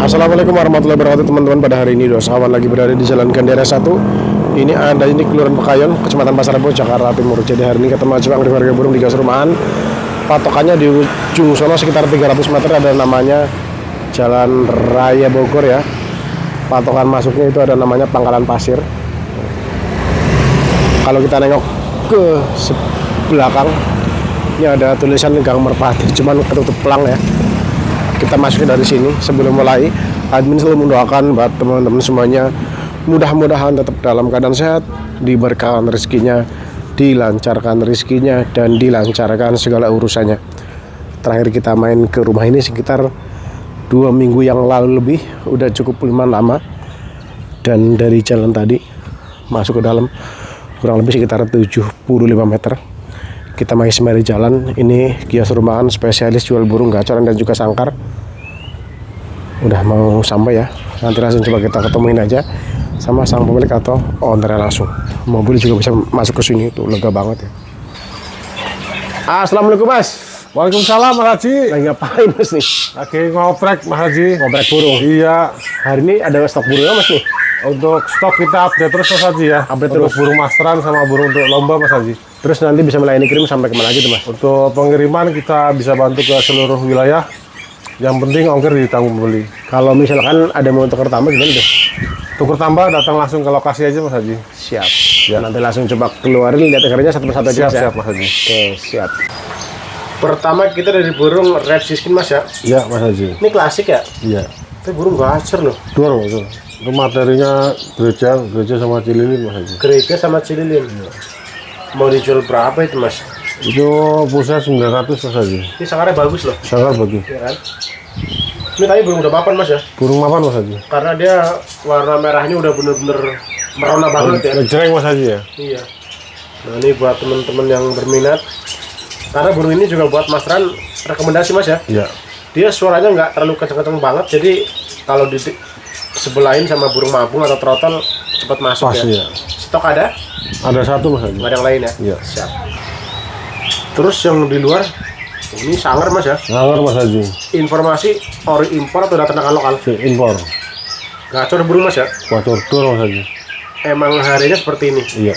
Assalamualaikum warahmatullahi wabarakatuh teman-teman. Pada hari ini Dosawan lagi berada di Jalan Gandera 1. Ini ada ini Kelurahan Pekayon, Kecamatan Pasar Rebo, Jakarta Timur. Jadi hari ini ketemu Jepang di warga burung di gas rumahan. Patokannya di ujung sono sekitar 300 meter ada namanya Jalan Raya Bogor ya. Patokan masuknya itu ada namanya Pangkalan Pasir. Kalau kita nengok ke belakang, ini ada tulisan Gang Merpati, cuman ketutup pelang ya. Kita masukin dari sini. Sebelum mulai, admin selalu mendoakan buat teman-teman semuanya mudah-mudahan tetap dalam keadaan sehat, diberkahan rezekinya, dilancarkan rezekinya, dan dilancarkan segala urusannya. Terakhir kita main ke rumah ini sekitar 2 minggu yang lalu lebih, udah cukup lumayan lama. Dan dari jalan tadi masuk ke dalam kurang lebih sekitar 75 meter. Kita masih sembari jalan. Ini kios rumahan spesialis jual burung gacoran dan juga sangkar. Udah mau sampai ya. Nanti langsung coba kita ketemuin aja sama sang pemilik atau owner langsung. Mobil juga bisa masuk ke sini, tuh lega banget ya. Assalamualaikum Mas. Waalaikumsalam Mas Haji. Lagi ngapain Mas nih? Lagi ngoprek Mas Haji. Ngoprek burung. Iya. Hari ini ada stok burung Mas nih. Untuk stok kita update terus Mas Haji ya. Update untuk terus. burung masteran sama burung untuk lomba Mas Haji. Terus nanti bisa melayani kirim sampai kemana aja tuh Mas? Untuk pengiriman kita bisa bantu ke seluruh wilayah. Yang penting ongkir ditanggung pembeli. Kalau misalkan ada mau tukar tambah gimana deh? Tuker tambah datang langsung ke lokasi aja Mas Haji. Siap. Ya nanti langsung coba keluarin lihat ekornya satu persatu aja. Siap Mas Haji. Oke, siap. Pertama kita dari burung red siskin Mas ya. Iya Mas Haji. Ini klasik ya? Iya. Itu burung gacor loh. Dua Mas. Itu materinya gereja sama cililin Mas Haji. Gereja sama cililin. Mau dijual berapa itu Mas? Itu pusat 900 Mas Haji. Ini sangarnya bagus loh. Sangat bagus. Ya kan? Ini tadi burung udah mapan Mas ya? Burung mapan Mas Haji. Karena dia warna merahnya udah bener-bener merona banget ya. Ngejreng Mas Haji ya. Iya. Nah ini buat teman-teman yang berminat. Karena burung ini juga buat masteran rekomendasi Mas ya. Iya. Dia suaranya nggak terlalu kenceng-kenceng banget. Jadi kalau di sebelahin sama burung mapung atau trotol cepat masuk. Pas ya. ya. Stok ada? Ada satu Mas Haji. Nggak ada yang lain ya? Iya. Siap. Terus yang di luar, ini sangar Mas ya? Sangar Mas Haji. Informasi ori impor atau ternakan lokal? Impor. Gacor burung Mas ya? Gacor tur Mas Haji. Emang harganya seperti ini? Iya.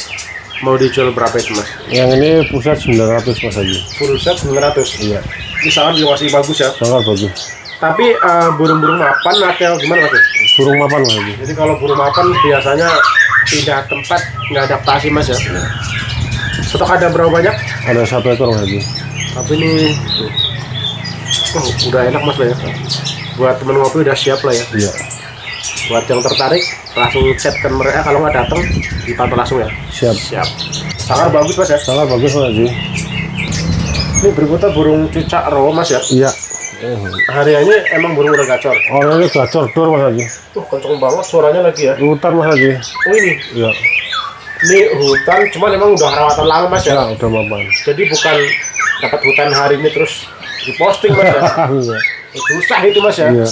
Mau dijual berapa itu Mas? Yang ini pusat 900 Mas Haji. Full set 900? Iya. Ini sangar juga masih bagus ya? Sangat bagus. Tapi burung-burung mapan atau gimana Mas? Burung mapan Mas Haji. Jadi kalau burung mapan biasanya pindah tempat nggak adaptasi Mas ya? Stok ada berapa banyak? Ada 1 ekor Mas Haji. Tapi ini udah enak Mas lah ya. Buat temen ngopi udah siap lah ya. Iya. Buat yang tertarik langsung chatkan mereka, kalau nggak datang dipantau langsung ya. Siap. Siap. Sangat bagus Mas ya. Sangat bagus Mas Haji. Ini berikutnya burung cucak rawa Mas ya. Iya. Hariannya emang burung udah gacor. Orangnya gacor tur Mas Haji. Kenceng banget suaranya lagi ya. Hutan Mas Haji. Oh ini. Iya. Ini hutan, cuman emang udah rawatan lama Mas ya. Ya, udah mapan. Jadi bukan dapat hutan hari ini terus diposting Mas ya. Iya. Susah itu Mas ya. Iya.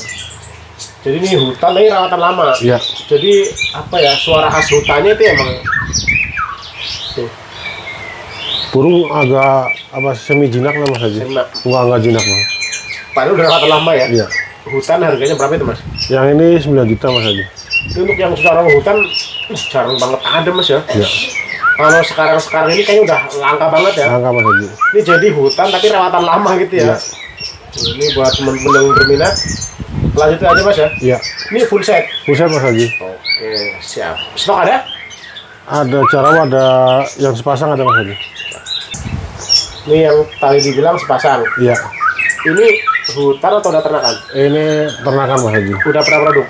Jadi ini hutan ini rawatan lama. Iya. Jadi apa ya, suara khas hutannya itu emang tuh, Burung agak apa semi jinak lah Mas Haji. enak. Enggak jinak Mas. Padahal udah rawatan lama ya. Iya. Hutan harganya berapa itu Mas? Yang ini 9 juta Mas Haji. Ini untuk yang secara hutan jarang banget ada Mas ya. Iya. Kalau sekarang ini kayaknya udah langka banget ya. Angka Mas Haji. Ini jadi hutan tapi rawatan lama gitu ya. Iya. Ini buat teman-teman yang berminat. Lanjutin aja Mas ya. Iya. Ini full set. Pusat Mas Haji. Oke, siap. Stok ada? Ada Jarawat, ada yang sepasang ada Mas Haji. Ini yang tadi dibilang sepasang. Iya. Ini hutan atau udah ternakan? Ini ternakan Mas Haji. Udah pernah produk?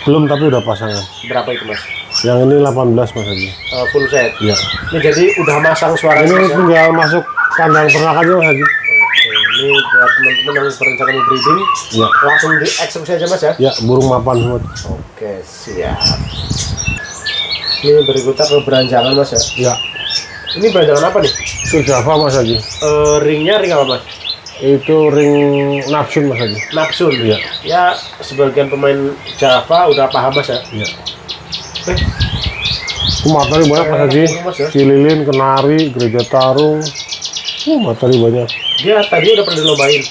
Belum tapi udah pasangan. Berapa itu Mas? Yang ini 18 Mas Haji. Full set. Iya. Ini jadi udah masang suaranya Ini Mas ya? tinggal masuk kandang ternak aja Mas Haji. Oke, ini buat teman-teman yang berencana mau breeding, Iya. langsung dieksekusi aja Mas ya? Ya, burung mapan semua. Oke, siap. Ini berikutnya ke beranjangan Mas ya? Ya. Ini beranjangan apa nih? Itu Java Mas Haji. Ringnya ring apa Mas? Itu ring nafsun Mas Haji. Nafsun? Iya. Ya, sebagian pemain Java udah paham Mas ya? Iya. Eh, Materi banyak Mas Haji. Mas ya? Cililin, kenari, gereja tarung. Materi banyak. Dia tadi udah pernah dilombain.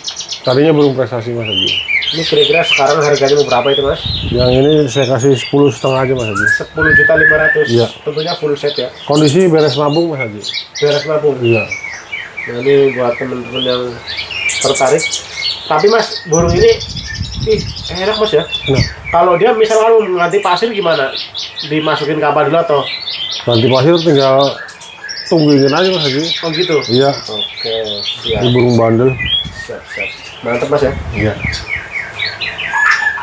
Tadinya belum prestasi Mas Haji. Ini kira-kira sekarang harganya mau berapa itu mas? Yang ini saya kasih 10,5 aja Mas Haji. 10.500.000. Iya. Tentunya full set ya. Kondisi beres nabung Mas Haji. Beres nabung. Iya. Nah ini buat temen-temen yang tertarik. Tapi mas, burung ini enak mas ya. Nah, Kalau dia misalnya mengganti pasir gimana? Dimasukin kapal dulu atau? ganti pasir tinggal tungguin aja Mas Haji. Oh gitu? Iya. Oke, siap. Ini burung bandel. Siap. Mantap mas ya. Iya.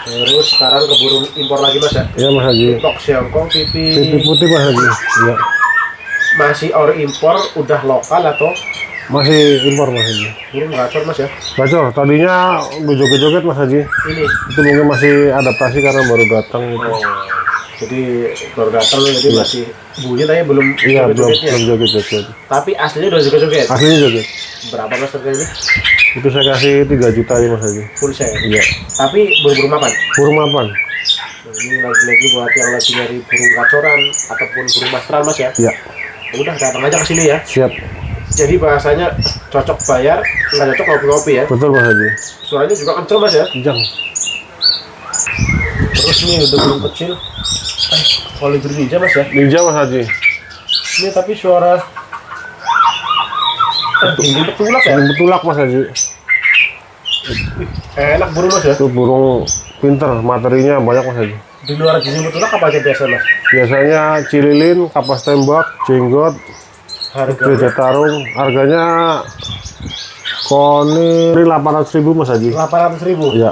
Terus sekarang ke burung impor lagi mas ya. Iya Mas Haji. Tok Siongkong pipi Pipi putih Mas Haji. Iya. masih ori impor, udah lokal atau Masih impor Mas Haji. burung gacor mas ya? Gacor, tadinya udah joget-joget Mas Haji. Ini. Itu mungkin masih adaptasi karena baru datang gitu. Oh, jadi baru datang jadi masih bunyi tapi belum Iya, belum joget-jogetnya. joget-joget. Tapi aslinya udah joget-joget. Aslinya joget. Berapa mas harganya? Itu saya kasih 3 juta ya Mas Haji. Full set. Iya. Tapi burung mapan. Burung mapan. Nah, ini lagi-lagi buat yang lagi nyari burung gacoran ataupun burung mastral mas ya. Iya. Udah datang aja ke sini ya. Siap. Jadi bahasanya cocok bayar, nggak cocok ngopi-ngopi ya. Betul Mas Haji. Suaranya juga kenceng mas ya. Kencang. Terus nih udah burung kecil. Kolibri ninja mas ya. Ninja Mas Haji. Ini tapi suara tinggi petulak ya. Yang betulak Mas Haji. Enak burung mas ya. Itu burung pinter, materinya banyak Mas Haji. Di luar jenis petulak apa aja biasa mas? Biasanya cililin, kapas tembak, jenggot, Harga gereja tarung. Harganya koni 800.000 Mas Haji. 800.000. Iya.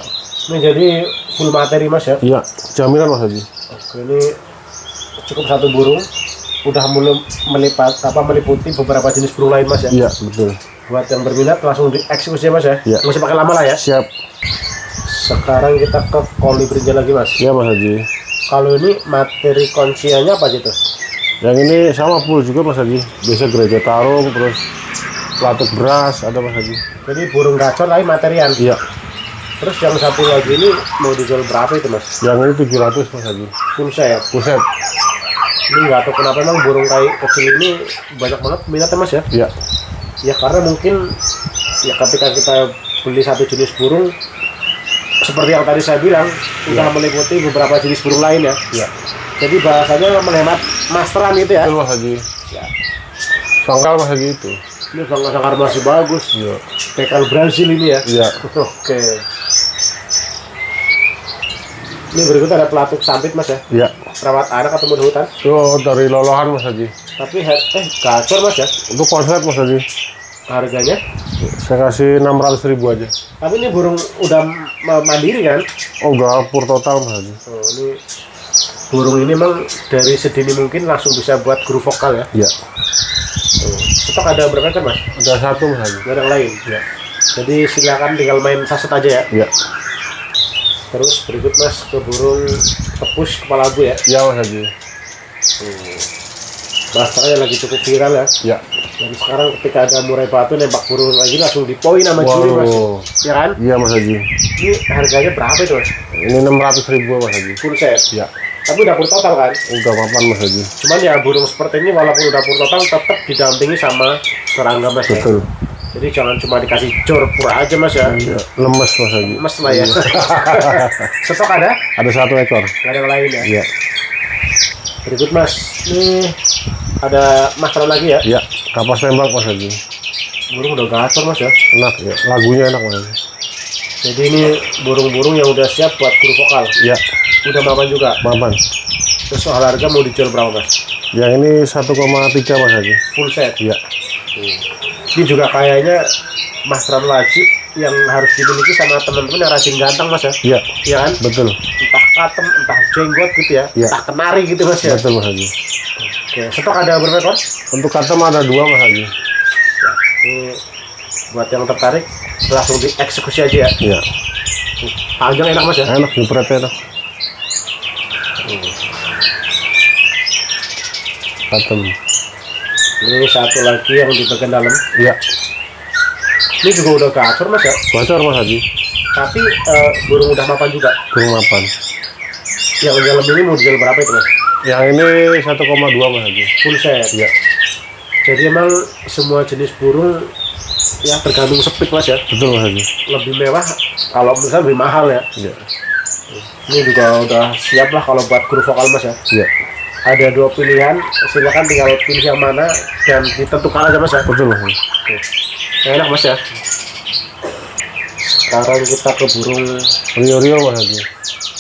Ini jadi full materi mas ya. Iya, jaminan Mas Haji. Oke, ini cukup satu burung. Udah mulai meliputi beberapa jenis burung lain mas ya. Iya, betul. Buat yang berminat langsung dieksekusi ya mas ya. Iya. Nggak usah pakai lama lah ya. Siap. Sekarang kita ke kolibri lagi mas. Iya Mas Haji. Kalau ini materi kunciannya apa aja tuh? Yang ini sama full juga Mas Haji. Biasa gereja tarung, terus pelatuk beras ada Mas Haji. Jadi burung gacor tapi materian. Iya. Terus yang satu lagi ini mau dijual berapa itu mas? Yang ini 700 Mas Haji. Full set. Buset. Ini nggak tahu kenapa emang burung kayak kecil ini banyak banget minatnya mas ya. Iya. Ya karena mungkin ya ketika kita beli satu jenis burung seperti yang tadi saya bilang udah meliputi beberapa jenis burung lain ya. Iya. Jadi bahasanya menghemat masteran itu ya. Betul Mas Haji. Ya. Sangkal Mas Haji itu. Ini sangkar masih bagus. Iya. Pekal Brazil ini ya. Iya. Oke. Ini berikut ada pelatuk sampit mas ya. Iya. Perawat anak atau di hutan. Itu dari lolohan Mas Haji. Tapi gacor mas ya. Itu konsep Mas Haji. Harganya. Saya kasih 600.000 aja. Tapi ini burung udah mandiri kan. Oh, udah pur total Mas Haji. Oh, ini burung ini memang dari sedini mungkin langsung bisa buat guru vokal ya. Iya. Stok ada berapa kan mas? Ada satu Mas Haji. Nggak ada yang lain. Iya. Jadi silakan tinggal main saset aja ya. Iya. Terus berikut mas ke burung tepus kepala abu ya. Iya Mas Haji. Masalahnya lagi cukup viral ya. Iya. Dan sekarang ketika ada murai batu nembak burung lagi langsung dipoin sama juri mas. Waduh. Ya kan? Iya Mas Haji. Ini harganya berapa itu mas? Ini 600.000 Mas Haji. Full set. Iya. Tapi udah pur total kan? Udah papan Mas Haji. Cuman ya burung seperti ini walaupun udah pur total tetap didampingi sama serangga mas ya. Betul. Jadi jangan cuma dikasih jor pura aja mas ya. Iya. Lemes Mas Haji. Mas lah ya. Stok ada? Ada 1 ekor. Gak ada yang lain ya. Iya. Berikut mas, ini ada masalah lagi ya. Iya. Kapas tembak Mas Haji. Burung udah gacor mas ya. Enak ya. Lagunya enak Mas Haji. Jadi ini burung-burung yang udah siap buat guru vokal. Iya. Udah mapan juga. Mapan. Terus soal harga mau dijual berapa mas? Yang ini 1,3 Mas Haji. Full set. Iya. Ini juga kayaknya masteran wajib yang harus dimiliki sama teman-teman yang rajin ganteng mas ya. Iya. Iya kan? Betul. Entah katem, entah jenggot gitu ya. Iya. Entah kenari gitu mas ya. Betul Mas Haji. Oke, stok ada berapa ekor? Untuk katem ada 2 Mas Haji. Ini buat yang tertarik langsung dieksekusi aja ya. Iya. Panjang enak mas ya. Enak, nyepretnya enak. Katem. Ini satu lagi yang di bagian dalam. Iya. Ini juga udah gacor mas ya. Bocor Mas Haji. Tapi burung udah mapan juga. Burung mapan. Yang dalam ini mau dijual berapa itu mas? Yang ini 1,2 Mas Haji. Full set. Iya. Jadi emang semua jenis burung ya tergantung speed mas ya. Betul Mas Haji. Lebih mewah Kalau misalnya lebih mahal ya. Iya. Ini juga udah siap lah kalau buat kru vokal Mas ya. Iya. Ada 2 pilihan, silakan tinggal pilih yang mana dan ditentukan aja Mas ya. Betul Mas. Tuh. Enak Mas ya. Sekarang kita ke burung. Rio Mas Haji.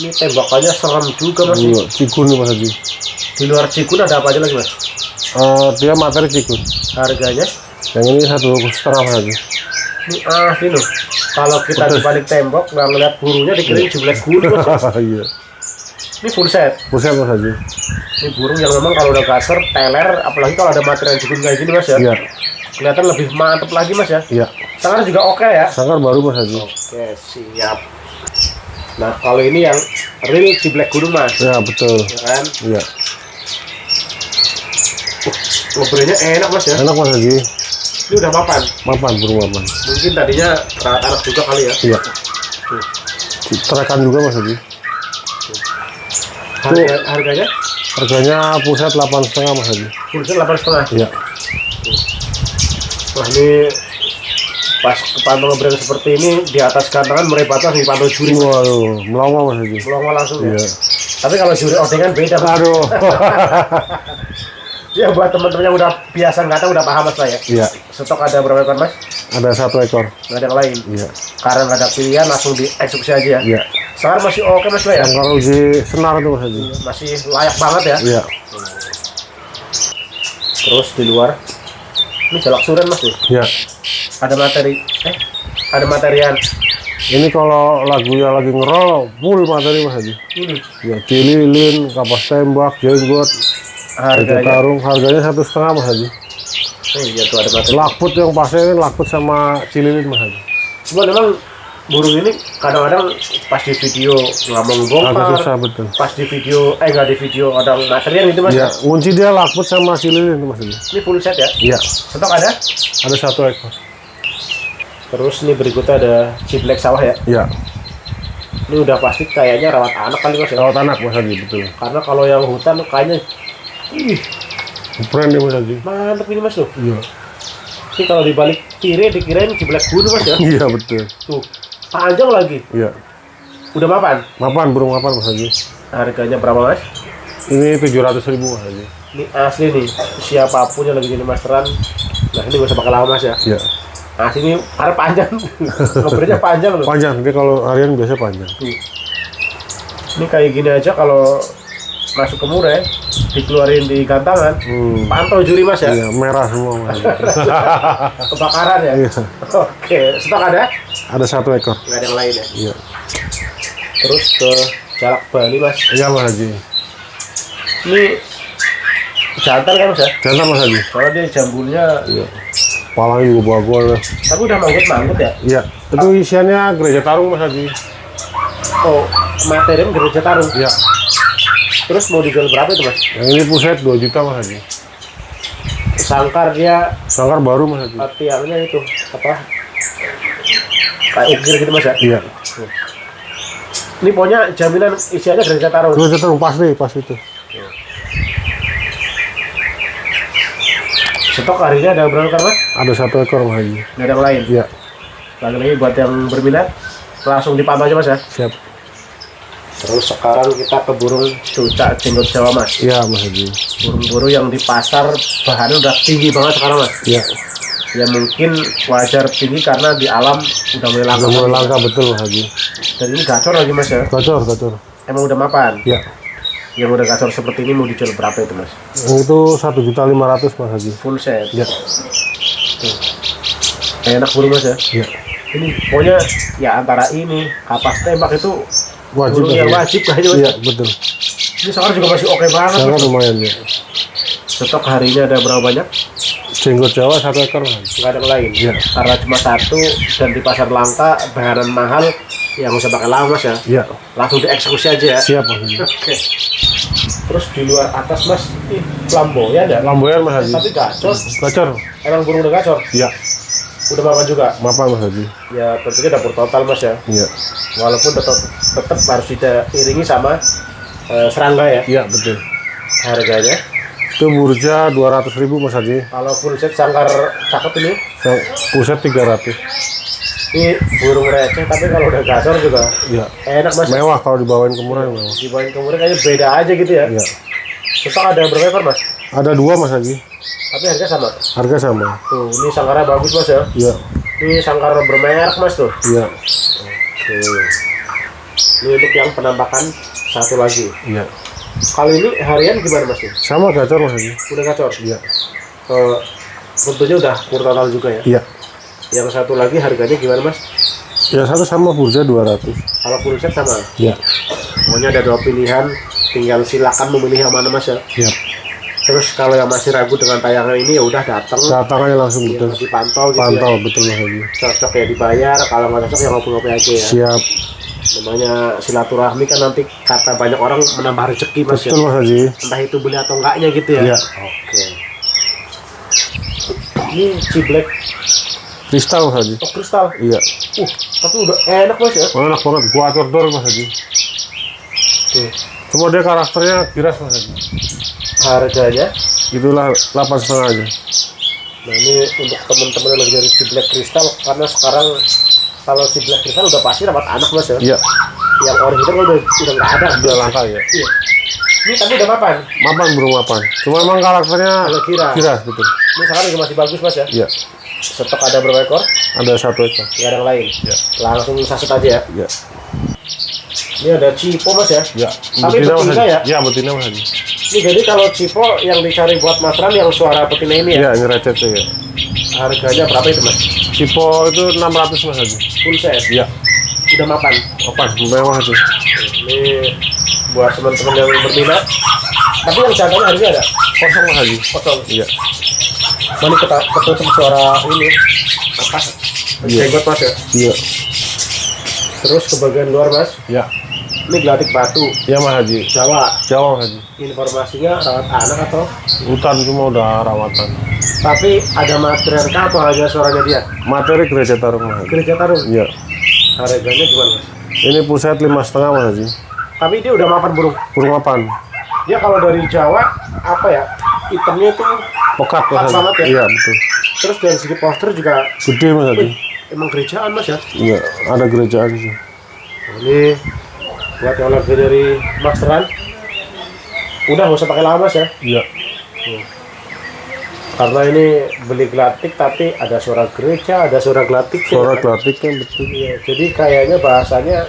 Ini tembakannya serem juga Mas. Iya, cikun nih Mas Haji. Di luar cikun ada apa aja lagi Mas? Dia materi cikun. Harganya? Yang ini 1,5 Mas Haji. Ini loh. Kalau kita di balik tembok nggak ngeliat burungnya dikira jublek gulu Mas. Iya. Ini full set. Pusat Mas Haji. Ini burung yang memang kalau udah gaser, teler, apalagi kalau ada material cikun kayak gini Mas ya. Iya. Kelihatan lebih mantep lagi Mas ya. Iya. Sangkar juga oke ya. Sangkar baru Mas Haji. Oke, siap. Nah, kalau ini yang real ciblek gunung Mas. Ya betul. Ya kan? Iya. Ngobrolnya enak Mas ya. Enak Mas Haji. Ini udah mapan. Mapan, burung mapan. Mungkin tadinya rawat anak juga kali ya. Iya. Terakan juga Mas Haji. Harganya? Harganya pusat 8,5 Mas Haji. Fullset 8,5. Iya. Wah, ini pas kepantau ngobrol seperti ini di atas kandangan merepatnya di pantau juri. Waduh, melongo Mas Haji. Melongo langsung ya. Iya. Tapi kalau juri odengan beda Mas. Aduh. Ya buat teman-teman yang udah biasa nggak tahu udah paham Mas lah ya. Iya. Stok ada berapa ekor Mas? Ada 1 ekor. Nggak ada yang lain. Iya. Karena nggak ada pilihan langsung dieksekusi aja ya. Iya. Sekarang masih oke Mas lah ya. Yang kalau uji senar tuh Mas Haji. Masih layak banget ya. Iya. Terus di luar ini jalak suren Mas tuh. Iya. Ada materi ada materian Ini kalau lagunya lagi ngerol, full materi Mas Haji. ini. Ya, cililin, kapas tembak, jenggot, Harganya tarung, harganya 1,5 Mas Haji. iya tuh ada materi. Lakput yang pasnya ini lakput sama cililin Mas Haji. Cuma memang burung ini kadang-kadang pas di video nggak mau Agak ngebongkar, susah betul. pas di video nggak di video ada materian gitu Mas. Ya, kunci dia lakput sama cililin tuh Mas Haji. Ini full set ya. Iya. Stok ada. Ada 1 ekor. Terus ini berikutnya ada ciblek sawah ya. Iya. Ini udah pasti kayaknya rawat anak kali Mas ya. Rawat anak Mas Haji betul. Karena kalau yang hutan kayaknya Keren ya Mas Haji. mantep ini Mas tuh. Iya. Ini kalau dibalik kiri dikirain ciblek gunung Mas ya. Iya betul. Tuh panjang lagi. Iya. Udah mapan. Mapan, burung mapan Mas Haji. Harganya berapa Mas? Ini 700.000 Mas Haji. Ini asli nih. Siapapun yang lagi jadi masteran, nah ini gak usah pakai lama Mas ya. Iya. Asli ini karena panjang. Ngobrolnya panjang loh. Panjang, dia kalau harian biasa panjang. Tuh. Ini kayak gini aja kalau masuk ke murai dikeluarin di gantangan. Pantau juri Mas ya. Iya, merah semua Mas Haji. Kebakaran ya. Iya. Oke, stok ada? Ada 1 ekor. Nggak ada yang lain ya. Iya. Terus ke jalak Bali Mas. Iya Mas Haji. Ini jantan kan Mas ya? Jantan Mas Haji. Soalnya dia jambulnya, Iya. Palanya juga bagus. tapi udah manggut-manggut ya. Iya. Itu isiannya gereja tarung Mas Haji. Oh, materinya gereja tarung. Iya. Terus mau dijual berapa itu Mas? Yang ini pusat 2 juta Mas Haji. Sangkar dia, Sangkar baru Mas Haji. tiangnya itu apa? Kayak ukir gitu Mas ya. Iya. Ini pokoknya jaminan isiannya gereja tarung. Gereja tarung pasti itu. Stok harinya ada berapa kan Mas? Ada 1 ekor Mas Haji. Nggak ada yang lain. Iya. Lagi-lagi buat yang berminat langsung dipantau aja Mas ya. Siap. Terus sekarang kita ke burung cucak jenggot Jawa Mas. Iya Mas Haji. Burung-burung yang di pasar bahannya udah tinggi banget sekarang Mas. Iya. Ya mungkin wajar tinggi karena di alam udah mulai langka. Udah mulai langka betul Mas Haji. Dan ini gacor lagi Mas ya. Gacor. Emang udah mapan. Iya. Yang udah gacor seperti ini mau dijual berapa itu Mas? Yang itu 1.500.000 Mas Haji. Full set. Iya. Enak burung Mas ya. Iya. Ini pokoknya ya antara ini kapas tembak itu Wajib burung yang Mas Haji. wajib kayaknya Mas. Iya betul. Ini sekarang juga masih oke banget. Sangat Mas. lumayan ya. Stok harinya ada berapa banyak? Jenggot Jawa 1 ekor Mas Haji. Nggak ada yang lain. Iya. Karena cuma 1 dan di pasar langka bahan mahal yang usah pakai lama Mas ya. Iya. Langsung dieksekusi aja ya. Siap Mas Haji. Oke. Terus di luar atas Mas, ini flamboyan ya? Lamboyan Mas Haji. Tapi gacor. Gacor. Emang burung udah gacor? Iya. Udah mapan juga? Mapan Mas Haji. Ya tentunya dapur total Mas ya. Iya. Walaupun tetap harus diiringi sama serangga ya. Iya betul. Harganya Itu burja 200.000 Mas Haji. kalau full set sangkar cakep ini Pusat 300. Ini burung receh tapi kalau udah gacor juga Iya. enak mas. Mewah kalau dibawain ke murah mewah. Dibawain ke murah kayaknya beda aja gitu ya. Iya. Stok ada berapa ekor mas? Ada 2 Mas Haji. Tapi harga sama. Harga sama. Tuh, ini sangkara bagus mas ya. Iya. Ini sangkara bermerek mas tuh. Iya. Oke. Ini untuk yang penampakan satu lagi. Iya. Kali ini harian gimana mas? Sama gacor Mas Haji. Udah gacor? Iya. Tentunya udah kur total juga ya. Iya. Yang satu lagi harganya gimana mas? Ya satu sama burja 200. Kalau full set sama. Iya. Pokoknya ada 2 pilihan, tinggal silakan memilih yang mana mas ya. Iya. Terus kalau yang masih ragu dengan tayangan ini ya udah datang, Datang aja langsung ya, betul. dipantau gitu Pantau ya. betul Mas Haji. Cocok ya dibayar, kalau nggak cocok ya ngopi-ngopi aja ya. Siap. Namanya silaturahmi kan nanti kata banyak orang menambah rezeki mas ya. Betul Mas Haji. Entah itu beli atau enggaknya gitu ya. Iya. Oke. Ini ciblek Kristal Mas Haji. tok kristal. Iya. Tapi udah enak mas ya. Enak banget. Gua atur Mas Haji. Tuh. Cuma dia karakternya kiras Mas Haji. Harganya. Itulah 8,5 aja. Nah ini untuk teman-teman yang lagi dari ciblek kristal, karena sekarang kalau ciblek kristal udah pasti dapat anak mas ya. Iya. Yang original udah nggak ada. Udah langka ya. Iya. Ini tapi udah mapan. Mapan burung mapan. Cuma emang karakternya Agak kiras. kiras betul. Ini sekarang juga masih bagus mas ya. Iya. Stok ada berapa ekor? Ada 1 ekor. Nggak ada yang lain. Iya. Langsung saset aja ya. Iya. Ini ada cipo mas ya. Iya. Tapi betina ya? Iya betina Mas Haji. Ini jadi kalau cipo yang dicari buat Mas Ran yang suara betina ini ya. Iya ini recet ya. Harganya berapa itu mas? Cipo itu 600 Mas Haji. Full set. Iya. Udah mapan. Mapan mewah itu. Ini buat teman-teman yang berminat. Tapi yang jaganya harganya ada Kosong Mas Haji. kosong. Iya. Mana ketutup suara ini apa? Iya. Jenggot mas ya. Iya. Terus ke bagian luar mas. Iya. Ini gelatik batu Iya Mas Haji. Jawa. Jawa Mas Haji. Informasinya rawat anak atau? Hutan cuma udah rawatan. Tapi ada material kah atau hanya suaranya dia? Materi gereja Tarung Mas Haji. Gereja Tarung. Iya. Harganya gimana mas? Ini pusat 5,5 Mas Haji. Tapi dia udah mapan burung. Burung mapan. Dia kalau dari Jawa apa ya? Itemnya tuh Pekat Mas Haji. banget ya? Iya betul. terus dari segi poster juga Gede Mas Haji. emang gerejaan mas ya. Iya. Ada gerejaan sih. Ini buat yang lagi dari Mas Ran. Udah nggak usah pakai lama mas ya. Iya. Karena ini beli gelatik tapi ada suara gereja, ada suara gelatik. Suara gelatik kan betul. Iya, jadi kayaknya bahasanya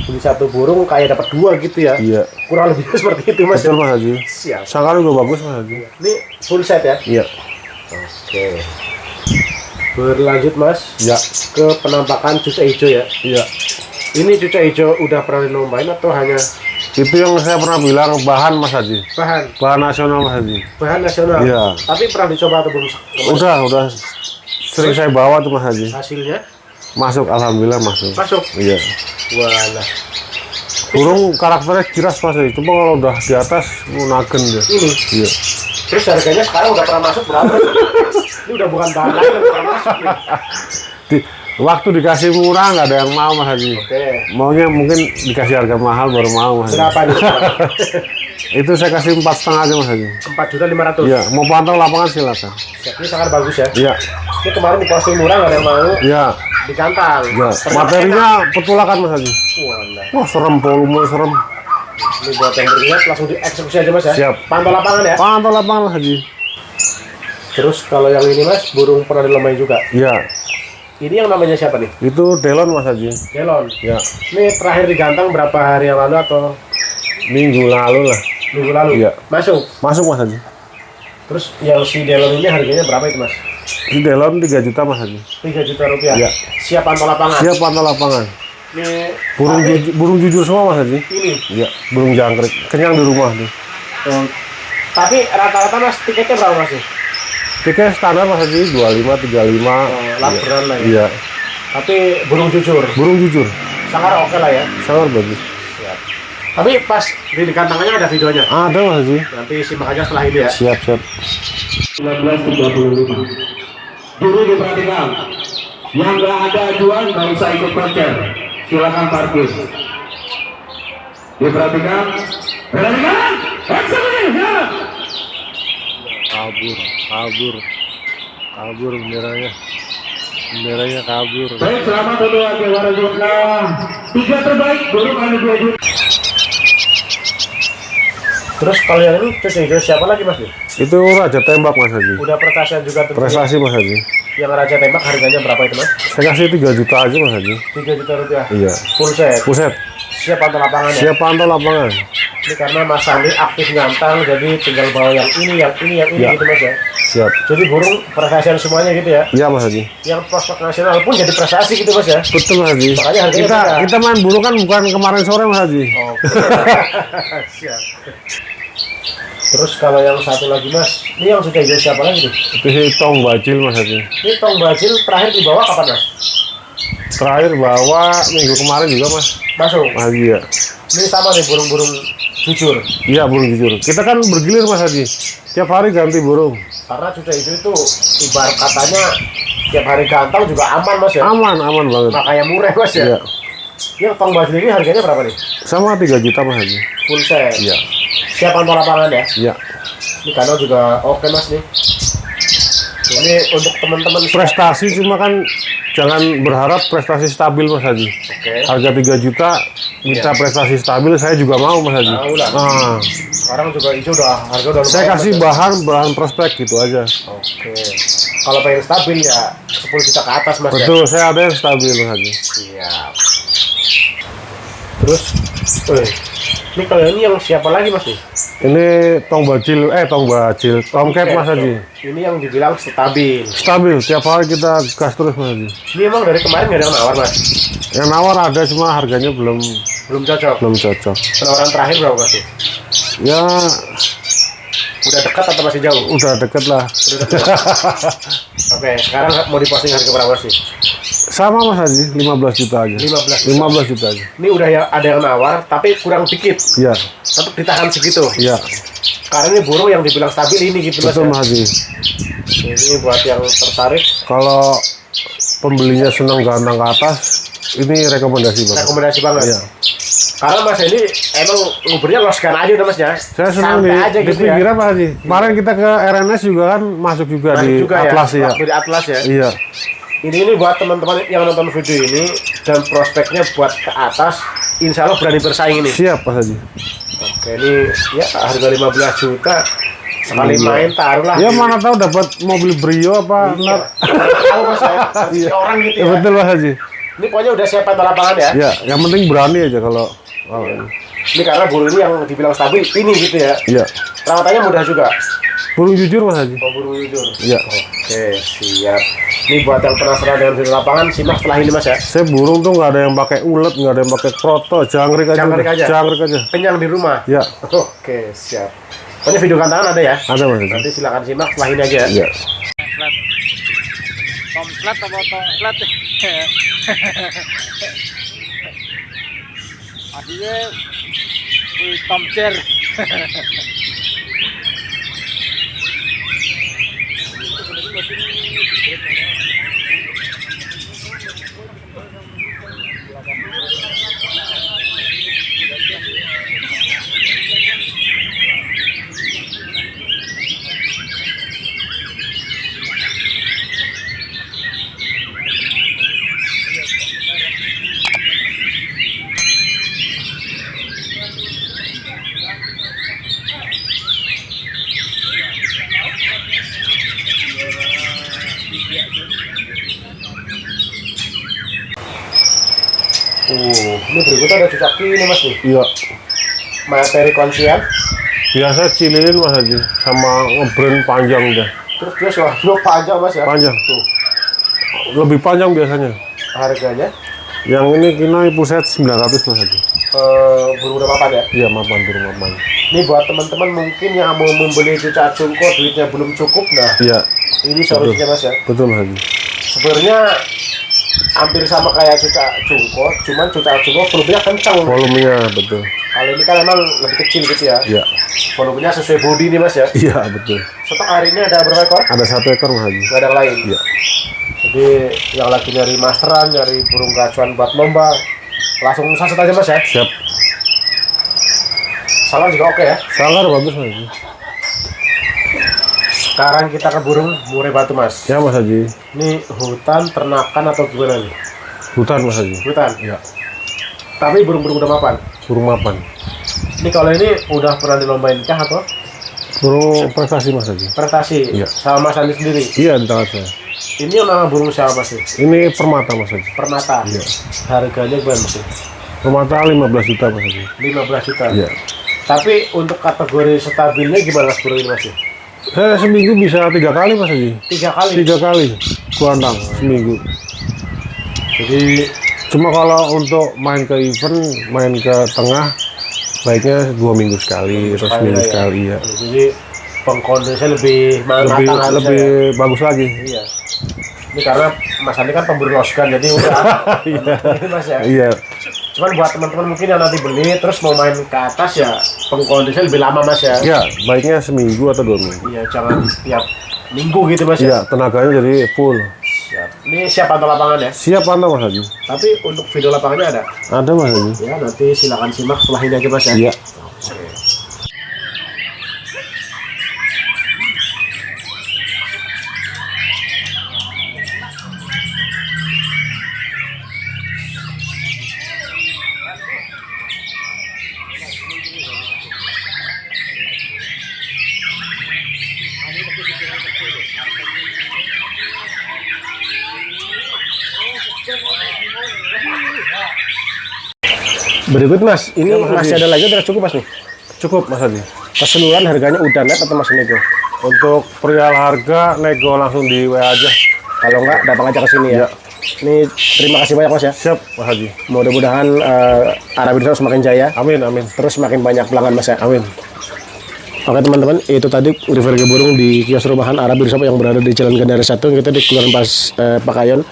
beli satu burung kayak dapat 2 gitu ya. Iya. Kurang lebih seperti itu mas. Betul Mas Haji. Siap. Sangkar juga bagus Mas Haji. Ini full set ya. Iya. Oke. Berlanjut mas Iya. ke penampakan cuca hijau ya. Iya. Ini cuca hijau udah pernah dilombain atau hanya Itu yang saya pernah bilang bahan Mas Haji. bahan Bahan nasional Mas Haji. bahan nasional? Iya. Tapi pernah dicoba atau belum? Udah sering saya bawa tuh Mas Haji. Hasilnya Masuk alhamdulillah masuk. masuk. Iya. Walah. Burung karakternya kiras Mas Haji. Cuma kalau udah di atas nagen dia. Ini. Iya. Terus harganya sekarang udah pernah masuk berapa? Ini udah bukan bahan lain yang pernah masuk nih. Waktu dikasih murah nggak ada yang mau Mas Haji. Oke. Maunya mungkin dikasih harga mahal baru mau Mas Haji. Berapa nih? Itu saya kasih 4,5 aja Mas Haji. 4.500.000. Iya. Mau pantau lapangan silakan. Ini sangat bagus ya. Iya. Ini kemarin di posting murah nggak ada yang mau Iya. di kantang. Iya. Ternyata Materinya petulakan Mas Haji. enak. Walah. Wah serem, volume serem. Ini buat yang berminat langsung dieksekusi aja mas ya. Siap. Pantau lapangan ya. Pantau lapangan Mas Haji. Terus kalau yang ini mas burung pernah dilombain juga. Iya. Ini yang namanya siapa nih? Itu delon Mas Haji. Delon. Ya. Ini terakhir digantang berapa hari yang lalu atau Minggu lalu lah. minggu lalu? Iya. Masuk. Masuk Mas Haji. Terus yang si Delon ini harganya berapa itu mas? Di delon 3 juta Mas Haji. 3 juta rupiah. Iya. Siap pantau lapangan. Siap pantau lapangan. Ini Burung jujur semua Mas Haji. ini. Iya. Burung jangkrik. Kenyang di rumah nih. Tapi rata-rata mas tiketnya berapa mas? Tiket standar Mas Haji 25, 35. Laporan lah ya. Iya. Tapi burung jujur. Burung jujur. Sangat oke lah ya. Sangat bagus. Tapi pas di kantangnya ada videonya. Ada Mas Haji. Nanti simak aja setelah ini ya. Siap, siap. 1935. Dulu diperhatikan. Yang nggak ada ajuan nggak usah ikut konser. Silakan parkir. Diperhatikan. Perhatikan. Eksekusi. Kabur benderanya. Benderanya kabur. Baik, selamat untuk juara zona 3 terbaik burung anu 2 juta. Terus kalau yang ini terus siapa lagi Mas? Itu Raja Tembak Mas Haji. Udah prestasi juga tuh. Prestasi Mas Haji. Yang Raja Tembak harganya berapa itu Mas? Saya kasih 3 juta aja Mas Haji. 3 juta rupiah. Iya. Full set. Puset. Siap pantau lapangan ya? Siap pantau lapangan. Ini karena Mas Sandi aktif nyantang, jadi tinggal bawa yang ini Ya. gitu Mas ya. Siap. Jadi burung prestasian semuanya gitu ya. Iya Mas Haji. Yang prospek nasional pun jadi prestasi gitu Mas ya. Betul Mas Haji. Makanya harganya beda. Kita main burung kan bukan kemarin sore Mas Haji. Oke. Siap. Terus kalau yang satu lagi Mas, ini yang sudah jadi siapa lagi tuh? Itu si Tong Bajil Mas Haji. Ini Tong Bajil terakhir dibawa kapan Mas? Terakhir bawa minggu kemarin juga Mas. Masuk. Mas Haji ya. Ini sama nih burung-burung jujur. Iya burung jujur. Kita kan bergilir Mas Haji. Tiap hari ganti burung. Karena cuca itu ibarat katanya tiap hari gantang juga aman Mas ya. Aman banget. Makanya murah Mas ya. Iya. Yang Tong Bajil ini harganya berapa nih? Sama 3 juta Mas Haji. Full set. Iya. Siap pantau lapangan ya. Iya. Ini kandang juga oke Mas nih. Ini untuk teman-teman Prestasi cuma kan jangan berharap prestasi stabil Mas Haji. Oke. Harga 3 juta minta prestasi stabil saya juga mau Mas Haji. Mau lah. Nah, Sekarang juga itu harga udah saya lumayan, kasih Mas, ya. bahan prospek gitu aja. Oke. Kalau pengen stabil ya 10 juta ke atas Mas Betul, saya ada yang stabil Mas Haji. ya. Siap. Terus, ini kalau ini yang siapa lagi Mas nih? Ini Tomcat Mas Haji. Ini yang dibilang stabil. Stabil, tiap hari kita gas terus Mas Haji. Ini emang dari kemarin nggak ada yang nawar Mas? Yang nawar ada cuma harganya belum Belum cocok. Penawaran terakhir berapa Mas? Ya Udah dekat atau masih jauh? udah deket lah. Udah dekat. Oke, sekarang mau diposting harga berapa sih? Sama Mas Haji, 15 juta aja. 15 juta aja. Ini udah ada yang nawar, tapi kurang dikit. Iya, Tetap ditahan segitu. iya. Karena ini burung yang dibilang stabil ini gitu Mas. Betul ya. Mas Haji. Ini buat yang tertarik, Kalau pembelinya senang gantang ke atas, ini rekomendasi banget. rekomendasi banget. Iya. Karena Mas ini emang nguburnya loskan aja udah Mas ya. Saya senang Santai di aja gitu ya. pinggiran Mas Haji. Kemarin kita ke RNS juga kan masuk juga Masuk di juga Atlas ya. Waktu di Atlas ya. Iya. Ini buat teman-teman yang nonton video ini dan prospeknya buat ke atas, insya Allah berani bersaing ini. Siap Mas Haji. Oke, ini ya harga 15 juta. Sekali Iya. main taruhlah. Ya mana tahu dapat mobil Brio apa Iya. ntar. Tahu Mas ya. Si orang gitu Ya, ya. betul Mas Haji. Ini pokoknya udah siap pantau lapangan ya. Ya, yang penting berani aja kalau. Ini karena burung ini yang dibilang stabil ini gitu ya. Iya. Perawatannya mudah juga. Burung jujur Mas Haji. Oh, burung jujur. Iya. Oke, siap. Ini buat yang penasaran dengan video lapangan, simak setelah ini Mas ya. Saya burung tuh nggak ada yang pakai ulet, nggak ada yang pakai kroto, jangkrik aja. Jangkrik udah. aja. Jangkrik aja. Kenyang di rumah. Ya, Oke, siap. Pokoknya video gantangan ada ya. ada Mas Haji. Nanti silakan simak setelah ini aja. Iya. Tomcat apa tongklat? Akhirnya tomcer. Ini berikutnya ada cucak ini Mas nih. Iya. Materi konsian. Biasa cililin Mas Haji sama ngebrand panjang udah. Terus dia selalu panjang Mas ya. Panjang. Tuh, Lebih panjang biasanya. harganya Yang ini kena puset 900 Mas Haji. burung udah mapan ya. Iya, mapan burung mapan. Ini buat teman-teman mungkin yang mau membeli cucak cungko duitnya belum cukup, nah Iya, ini solusinya Mas ya. betul Mas Haji. Sebenarnya hampir sama kayak cucak cungko, cuman cucak cungko volumenya kencang. Volumenya betul. Kalau ini kan emang lebih kecil gitu ya. Iya. Volumenya sesuai body nih Mas ya. Iya, betul. Stok hari ini ada berapa ekor? Ada 1 ekor Mas Haji. Nggak ada yang lain. Iya. Jadi yang lagi nyari masteran, nyari burung gacuan buat lomba, langsung saset aja Mas ya. Siap. Salam juga oke ya. Sanggar bagus Mas Haji. Sekarang kita ke burung murai batu, Mas. Ya Mas Haji. Ini hutan ternakan atau gimana nih? Hutan Mas Haji. Hutan. Ya. Tapi burung-burung udah mapan. Burung mapan. Ini kalau ini udah pernah dilombain kah atau Burung prestasi Mas Haji. prestasi? Iya. Sama Mas Andi sendiri. Iya di tangan saya. Ini yang nama burung siapa, Mas? Ini permata Mas Haji. Permata. Iya. Harganya berapa, Mas? Permata 15 juta Mas Haji. 15 juta. Iya. Tapi untuk kategori stabilnya gimana, Mas, burung ini, Mas? Saya seminggu bisa 3 kali Mas Haji. 3 kali. 3 kali kuandang seminggu. Jadi Cuma kalau untuk main ke event, main ke tengah, baiknya 2 minggu sekali, terus seminggu sekali ya. Jadi pengkondisinya lebih Lebih matang harusnya lebih ya. bagus lagi. Iya. Ini karena Mas Andi kan pemburu losgan, jadi udah. Ini, Mas ya. Iya. Cuman buat teman-teman mungkin yang nanti beli terus mau main ke atas ya, pengkondisinya lebih lama, Mas ya. Ya, baiknya seminggu atau 2 minggu. Iya, jangan tiap minggu gitu, Mas ya. Iya, tenaganya jadi full. Siap. Ini siap pantau lapangan ya. Siap pantau Mas Haji. Tapi untuk video lapangannya ada. Ada Mas Haji. Ya, nanti silakan simak setelah ini aja, Mas ya. Iya. Berikut, Mas, ini Ya, Mas masih Haji. ada lagi udah cukup, Mas nih. Cukup Mas Haji. Keseluruhan harganya udah net atau masih nego? Untuk perihal harga nego langsung di WA aja. Kalau enggak datang aja ke sini ya. Iya. Ini terima kasih banyak, Mas ya. Siap Mas Haji. Mudah-mudahan Arabian Shop semakin jaya, Amin amin. terus semakin banyak pelanggan, Mas ya. Amin. Oke teman-teman, itu tadi review harga burung di kios rumahan Arabian Shop yang berada di Jalan Gandara 1. Kita di Kelurahan Pakayon,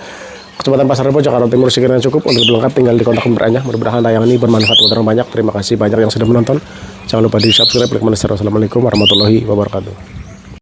Kecamatan Pasar Rebo, Jakarta Timur. Sekiranya cukup, untuk lebih lengkap tinggal di kontak nomornya. Mudah-mudahan tayangan ini bermanfaat untuk orang banyak. Terima kasih banyak yang sudah menonton. Jangan lupa di subscribe, like, share. Wassalamualaikum warahmatullahi wabarakatuh.